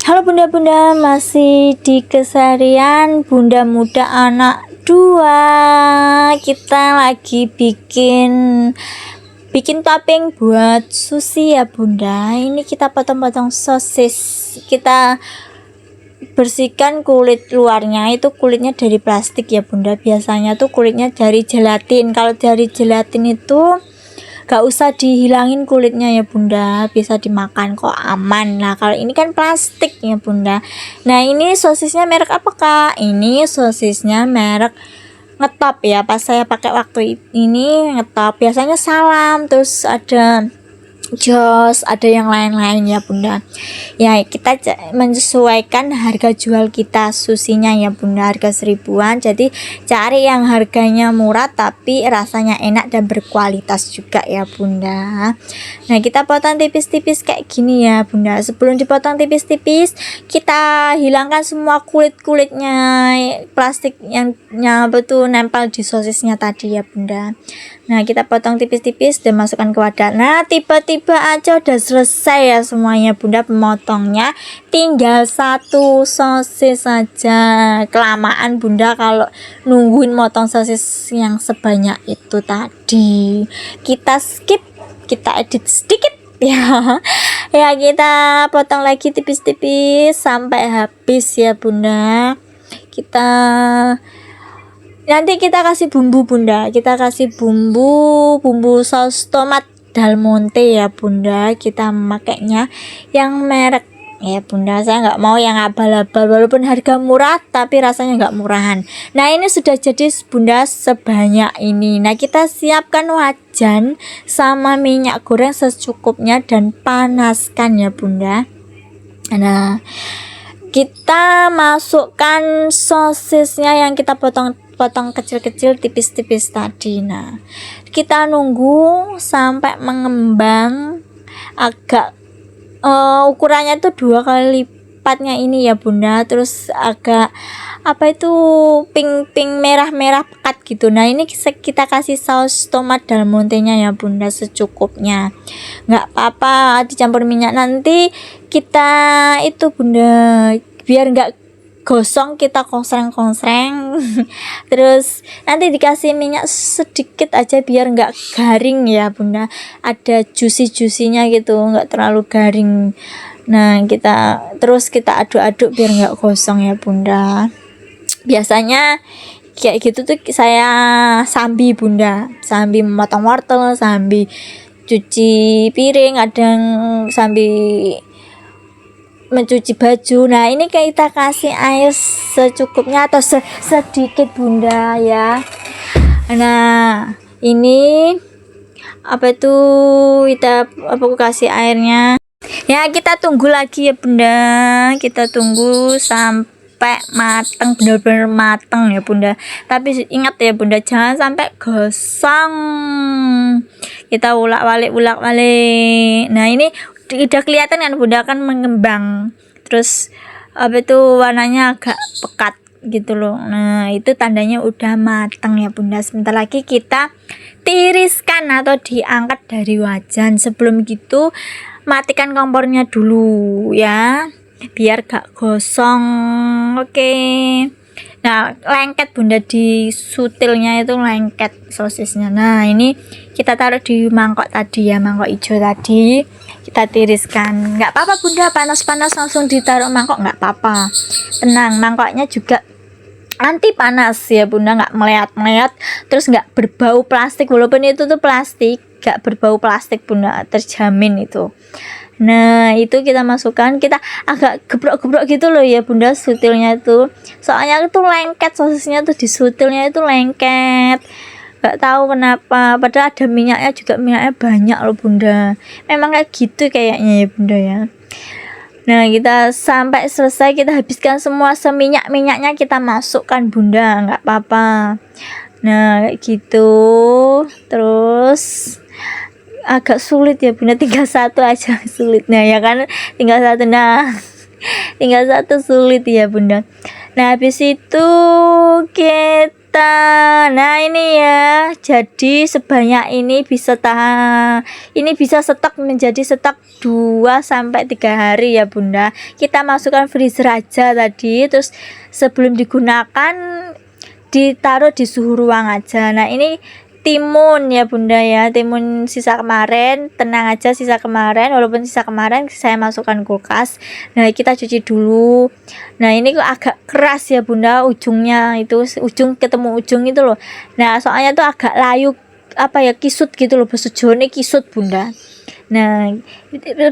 Halo bunda-bunda, masih di keseharian bunda muda anak dua. Kita lagi bikin topping buat sushi ya bunda. Ini kita potong-potong sosis. Kita bersihkan kulit luarnya, itu kulitnya dari plastik ya bunda. Biasanya tuh kulitnya dari gelatin. Kalau dari gelatin itu gak usah dihilangin kulitnya ya bunda, bisa dimakan kok, aman. Nah kalau ini kan plastik ya bunda. Nah ini sosisnya merek apa kak? Ini sosisnya merek Ngetop ya. Pas saya pakai waktu ini Ngetop, biasanya Salam, terus ada Jos, ada yang lain-lain ya bunda. Ya kita menyesuaikan harga jual kita susinya ya bunda, harga 1000-an. Jadi cari yang harganya murah tapi rasanya enak dan berkualitas juga ya bunda. Nah kita potong tipis-tipis kayak gini ya bunda. Sebelum dipotong tipis-tipis, kita hilangkan semua kulit-kulitnya, plastik yang betul nempel di sosisnya tadi ya bunda. Nah kita potong tipis-tipis dan masukkan ke wadah. Nah tiba-tiba aja udah selesai ya semuanya bunda pemotongnya. Tinggal satu sosis saja. Kelamaan bunda kalau nungguin motong sosis yang sebanyak itu tadi. Kita skip, kita edit sedikit ya. Ya kita potong lagi tipis-tipis sampai habis ya bunda. Nanti kita kasih bumbu bunda, kita kasih bumbu saus tomat Del Monte ya bunda. Kita makainya yang merek ya bunda, saya nggak mau yang abal-abal, walaupun harga murah tapi rasanya nggak murahan. Nah ini sudah jadi bunda sebanyak ini. Nah kita siapkan wajan sama minyak goreng secukupnya dan panaskan ya bunda. Nah kita masukkan sosisnya yang kita potong kecil-kecil, tipis-tipis tadi. Nah kita nunggu sampai mengembang agak ukurannya itu 2 kali lipatnya ini ya bunda, terus agak pink merah pekat gitu. Nah ini kita kasih saus tomat Del Monte nya ya bunda secukupnya, nggak apa-apa dicampur minyak. Nanti kita itu bunda biar nggak gosong, kita konsreng terus nanti dikasih minyak sedikit aja biar nggak garing ya bunda, ada juicy-nya gitu, nggak terlalu garing. Nah kita aduk-aduk biar nggak gosong ya bunda. Biasanya kayak gitu tuh saya sambil bunda, sambil memotong wortel, sambil cuci piring, kadang sambil mencuci baju. Nah ini kita kasih air secukupnya atau sedikit bunda ya. Nah ini kita kasih airnya ya. Kita tunggu lagi ya bunda, kita tunggu sampai mateng, benar-benar mateng ya bunda. Tapi ingat ya bunda, jangan sampai gosong, kita ulak-walik. Nah ini udah kelihatan kan bunda, kan mengembang, terus warnanya agak pekat gitu loh. Nah itu tandanya udah matang ya bunda. Sebentar lagi kita tiriskan atau diangkat dari wajan. Sebelum gitu matikan kompornya dulu ya, biar gak gosong. Oke. Nah lengket bunda, di sutilnya itu lengket sosisnya. Nah ini kita taruh di mangkok tadi ya, mangkok hijau tadi kita tiriskan. Nggak apa-apa bunda, panas-panas langsung ditaruh mangkok nggak apa-apa, tenang. Mangkoknya juga anti panas ya bunda, nggak meleat-meleat, terus nggak berbau plastik. Walaupun itu tuh plastik, nggak berbau plastik bunda, terjamin itu. Nah itu kita masukkan, kita agak gebrok-gebrok gitu loh ya bunda sutilnya itu, soalnya itu lengket sosisnya tuh, di sutilnya itu lengket, nggak tahu kenapa, padahal ada minyaknya juga, minyaknya banyak loh bunda. Memang kayak gitu kayaknya ya bunda ya. Nah kita sampai selesai, kita habiskan semua seminyak-minyaknya, kita masukkan bunda, nggak apa-apa. Nah kayak gitu. Terus agak sulit ya bunda, tinggal satu aja sulitnya ya kan, tinggal satu sulit ya bunda. Nah habis itu kita kita. Nah ini ya, jadi sebanyak ini bisa tahan, ini bisa stok menjadi stok 2 sampai 3 hari ya bunda. Kita masukkan freezer aja tadi, terus sebelum digunakan ditaruh di suhu ruang aja. Nah ini timun ya bunda ya, timun sisa kemarin, tenang aja sisa kemarin, walaupun sisa kemarin saya masukkan kulkas. Nah kita cuci dulu. Nah ini kok agak keras ya bunda, ujungnya itu, ujung ketemu ujung itu loh. Nah soalnya tuh agak layu, apa ya, kisut gitu loh, bahasa Jawa kisut bunda. Nah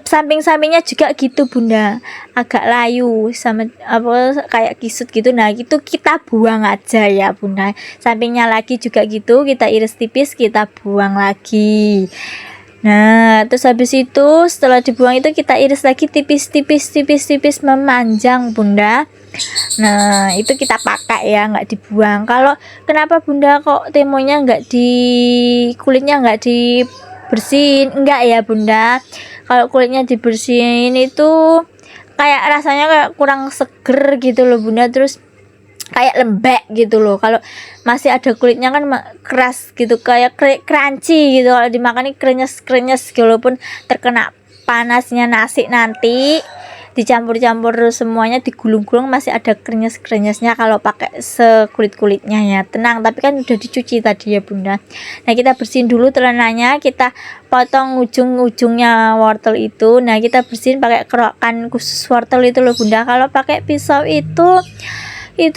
samping-sampingnya juga gitu bunda, agak layu sama apa kayak kisut gitu. Nah itu kita buang aja ya bunda. Sampingnya lagi juga gitu, kita iris tipis, kita buang lagi. Nah terus habis itu setelah dibuang itu kita iris lagi tipis memanjang bunda. Nah itu kita pakai ya, nggak dibuang. Kalau kenapa bunda kok temonya nggak di, kulitnya nggak dibersihin? Enggak ya bunda, kalau kulitnya dibersihin itu kayak rasanya kayak kurang seger gitu loh bunda, terus kayak lembek gitu loh. Kalau masih ada kulitnya kan keras gitu, kayak crunchy gitu, kalau dimakan ini krenyes walaupun terkena panasnya nasi nanti dicampur-campur semuanya, digulung-gulung masih ada krenyes-krenyesnya kalau pakai sekulit-kulitnya ya. Tenang, tapi kan udah dicuci tadi ya bunda. Nah kita bersihin dulu telananya, kita potong ujung-ujungnya wortel itu. Nah kita bersihin pakai kerokan khusus wortel itu loh bunda. Kalau pakai pisau itu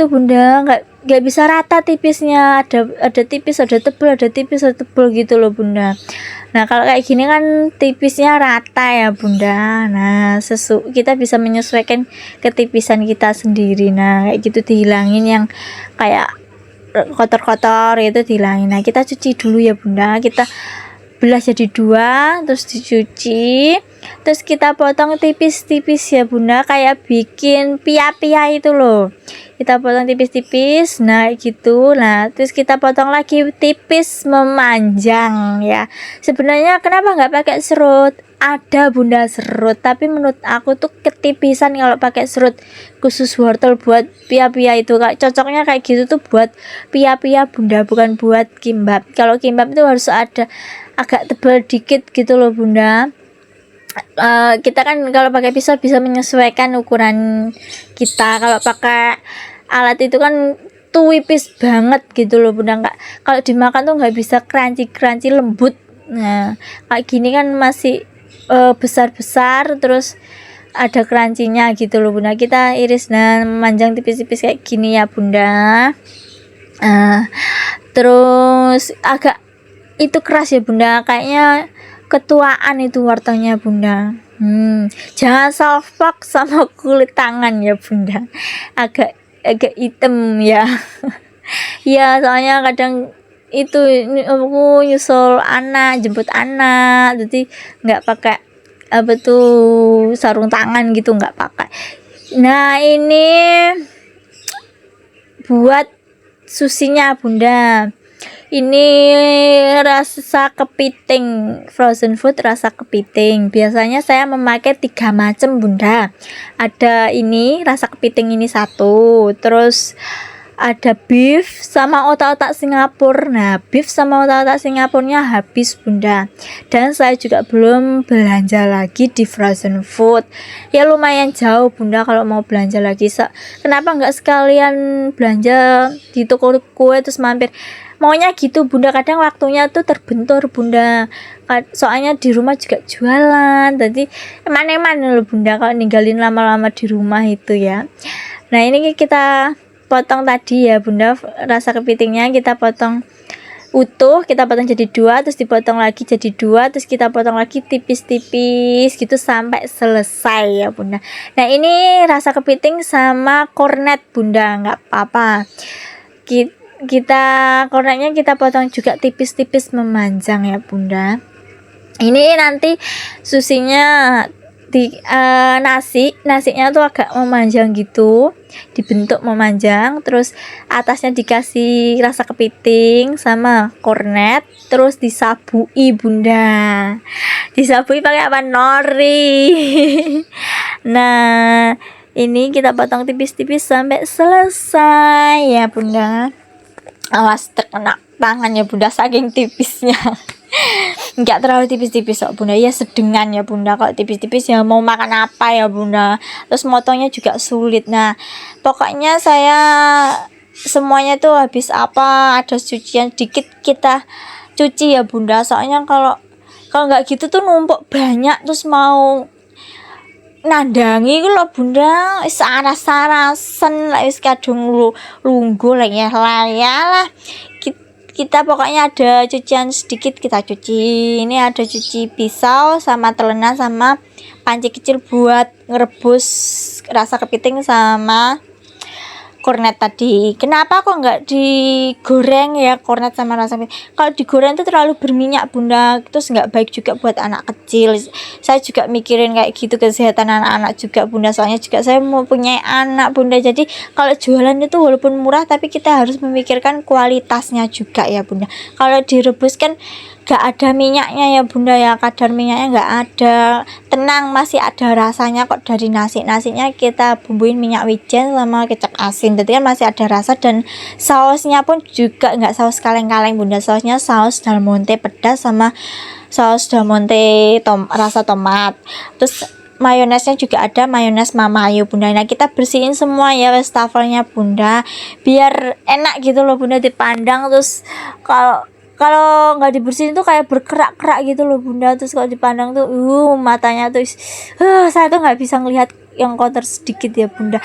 bunda nggak bisa rata tipisnya, ada tipis, ada tebal, ada tipis, ada tebal gitu loh bunda. Nah kalau kayak gini kan tipisnya rata ya bunda. Nah kita bisa menyesuaikan ketipisan kita sendiri. Nah kayak gitu dihilangin yang kayak kotor-kotor itu dihilangin. Nah kita cuci dulu ya bunda, kita belah jadi 2, terus dicuci, terus kita potong tipis-tipis ya bunda, kayak bikin pia-pia itu loh. Kita potong tipis-tipis, nah gitu. Nah terus kita potong lagi tipis memanjang ya. Sebenarnya kenapa nggak pakai serut? Ada bunda serut, tapi menurut aku tuh ketipisan kalau pakai serut khusus wortel buat pia-pia itu. Kayak cocoknya kayak gitu tuh buat pia-pia bunda, bukan buat kimbap. Kalau kimbap itu harus ada agak tebal dikit gitu loh bunda. Kita kan kalau pakai pisau bisa menyesuaikan ukuran kita. Kalau pakai alat itu kan tipis banget gitu loh bunda, nggak, kalau dimakan tuh nggak bisa crunchy lembut. Nah kayak gini kan masih besar-besar, terus ada crunchy-nya gitu loh bunda. Kita iris dan memanjang tipis-tipis kayak gini ya bunda. Terus agak itu keras ya bunda, kayaknya ketuaan itu wortelnya bunda. Jangan salfok sama kulit tangan ya bunda, agak hitam ya. Ya soalnya kadang itu aku nyusul anak, jemput anak, jadi nggak pakai apa tuh sarung tangan gitu, nggak pakai. Nah ini buat susinya bunda, ini rasa kepiting, frozen food rasa kepiting. Biasanya saya memakai 3 macam bunda. Ada ini rasa kepiting ini 1, terus ada beef sama otak-otak Singapura. Nah beef sama otak-otak Singapurnya habis bunda, dan saya juga belum belanja lagi di frozen food. Ya lumayan jauh bunda kalau mau belanja lagi. Kenapa nggak sekalian belanja di toko kue terus mampir? Maunya gitu bunda, kadang waktunya tuh terbentur bunda, soalnya di rumah juga jualan, jadi eman-eman loh bunda kalau ninggalin lama-lama di rumah itu ya. Nah ini kita potong tadi ya bunda, rasa kepitingnya kita potong utuh, kita potong jadi 2, terus dipotong lagi jadi 2, terus kita potong lagi tipis-tipis gitu sampai selesai ya bunda. Nah ini rasa kepiting sama kornet bunda, nggak apa-apa, kita kornetnya kita potong juga tipis-tipis memanjang ya bunda. Ini nanti susinya di nasinya tuh agak memanjang gitu, dibentuk memanjang, terus atasnya dikasih rasa kepiting sama kornet, terus disabui bunda. Disabui pakai apa? Nori. Nah ini kita potong tipis-tipis sampai selesai ya bunda. awas terkena tangan ya bunda, saking tipisnya. Enggak terlalu tipis-tipis kok bunda, ya sedengan ya bunda. Kalau tipis-tipis ya mau makan apa ya bunda, terus motongnya juga sulit. Nah pokoknya saya semuanya tuh habis apa ada cucian dikit kita cuci ya bunda, soalnya kalau kalau nggak gitu tuh numpuk banyak, terus mau nandangi ku lho bunda wis aras-arasen lah, wis kadung lungguh lah ya lah. Kita pokoknya ada cucian sedikit kita cuci. Ini ada cuci pisau sama telenan sama panci kecil buat ngerebus rasa kepiting sama kornet tadi. Kenapa kok nggak digoreng ya kornet sama rasa kepiting? Kalau digoreng itu terlalu berminyak bunda, terus nggak baik juga buat anak kecil. Saya juga mikirin kayak gitu kesehatan anak-anak juga bunda, soalnya juga saya mau punya anak bunda. Jadi kalau jualan itu walaupun murah tapi kita harus memikirkan kualitasnya juga ya bunda. Kalau direbus kan gak ada minyaknya ya bunda ya, kadar minyaknya gak ada, tenang masih ada rasanya kok dari nasinya kita bumbuin minyak wijen sama kecap asin, jadi kan masih ada rasa. Dan sausnya pun juga nggak saus kaleng-kaleng bunda, sausnya saus Del Monte pedas sama saus Del Monte rasa tomat, terus mayonesnya juga ada mayones Mamayo bunda. Nah kita bersihin semua ya wastafelnya bunda, biar enak gitu loh bunda dipandang. Terus kalau nggak dibersihin tuh kayak berkerak-kerak gitu loh bunda, terus kalau dipandang tuh matanya tuh saya tuh nggak bisa ngelihat yang kotor sedikit ya bunda.